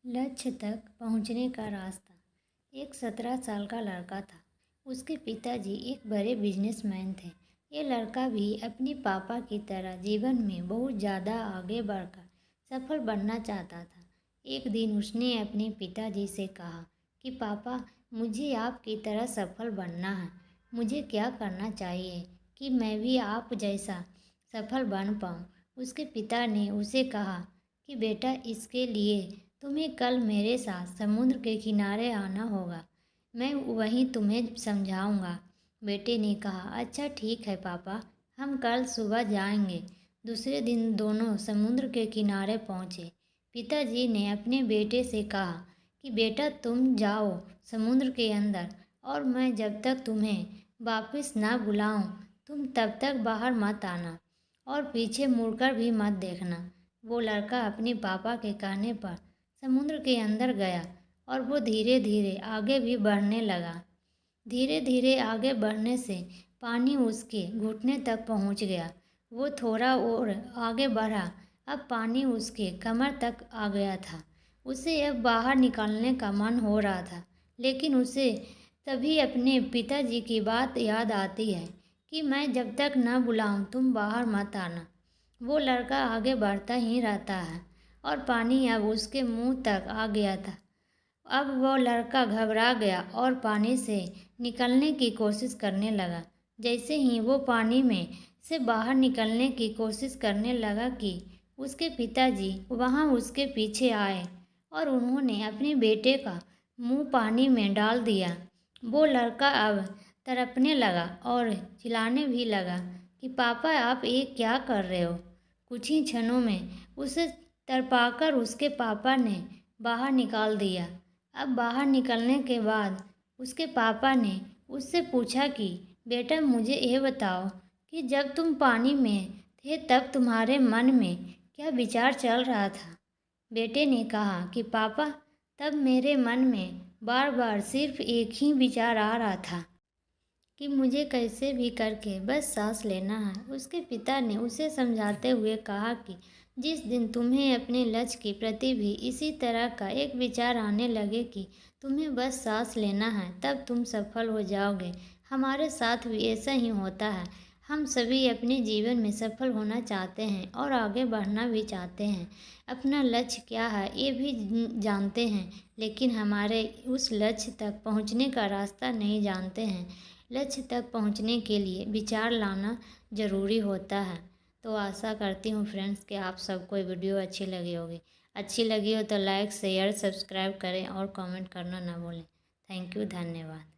लक्ष्य तक पहुंचने का रास्ता। एक 17 साल का लड़का था। उसके पिताजी एक बड़े बिजनेसमैन थे। ये लड़का भी अपने पापा की तरह जीवन में बहुत ज़्यादा आगे बढ़कर सफल बनना चाहता था। एक दिन उसने अपने पिताजी से कहा कि पापा, मुझे आपकी तरह सफल बनना है। मुझे क्या करना चाहिए कि मैं भी आप जैसा सफल बन पाऊँ। उसके पिता ने उसे कहा कि बेटा, इसके लिए तुम्हें कल मेरे साथ समुद्र के किनारे आना होगा। मैं वहीं तुम्हें समझाऊंगा। बेटे ने कहा, अच्छा ठीक है पापा, हम कल सुबह जाएंगे। दूसरे दिन दोनों समुद्र के किनारे पहुँचे। पिताजी ने अपने बेटे से कहा कि बेटा, तुम जाओ समुद्र के अंदर और मैं जब तक तुम्हें वापस ना बुलाऊं तुम तब तक बाहर मत आना और पीछे मुड़कर भी मत देखना। वो लड़का अपने पापा के कहने पर समुद्र के अंदर गया और वो धीरे धीरे आगे भी बढ़ने लगा। धीरे धीरे आगे बढ़ने से पानी उसके घुटने तक पहुंच गया। वो थोड़ा और आगे बढ़ा, अब पानी उसके कमर तक आ गया था। उसे अब बाहर निकलने का मन हो रहा था, लेकिन उसे तभी अपने पिताजी की बात याद आती है कि मैं जब तक न बुलाऊं तुम बाहर मत आना। वो लड़का आगे बढ़ता ही रहता है और पानी अब उसके मुंह तक आ गया था। अब वो लड़का घबरा गया और पानी से निकलने की कोशिश करने लगा। जैसे ही वो पानी में से बाहर निकलने की कोशिश करने लगा कि उसके पिताजी वहाँ उसके पीछे आए और उन्होंने अपने बेटे का मुंह पानी में डाल दिया। वो लड़का अब तड़पने लगा और चिल्लाने भी लगा कि पापा, आप ये क्या कर रहे हो। कुछ ही क्षणों में उसे तड़पाकर उसके पापा ने बाहर निकाल दिया। अब बाहर निकलने के बाद उसके पापा ने उससे पूछा कि बेटा, मुझे ये बताओ कि जब तुम पानी में थे तब तुम्हारे मन में क्या विचार चल रहा था। बेटे ने कहा कि पापा, तब मेरे मन में बार बार सिर्फ एक ही विचार आ रहा था कि मुझे कैसे भी करके बस सांस लेना है। उसके पिता ने उसे समझाते हुए कहा कि जिस दिन तुम्हें अपने लक्ष्य के प्रति भी इसी तरह का एक विचार आने लगे कि तुम्हें बस सांस लेना है, तब तुम सफल हो जाओगे। हमारे साथ भी ऐसा ही होता है। हम सभी अपने जीवन में सफल होना चाहते हैं और आगे बढ़ना भी चाहते हैं। अपना लक्ष्य क्या है ये भी जानते हैं, लेकिन हमारे उस लक्ष्य तक पहुंचने का रास्ता नहीं जानते हैं। लक्ष्य तक पहुंचने के लिए विचार लाना ज़रूरी होता है। तो आशा करती हूँ फ्रेंड्स कि आप सबको ये वीडियो अच्छी लगी होगी। अच्छी लगी हो तो लाइक, शेयर, सब्सक्राइब करें और कमेंट करना ना भूलें। थैंक यू, धन्यवाद।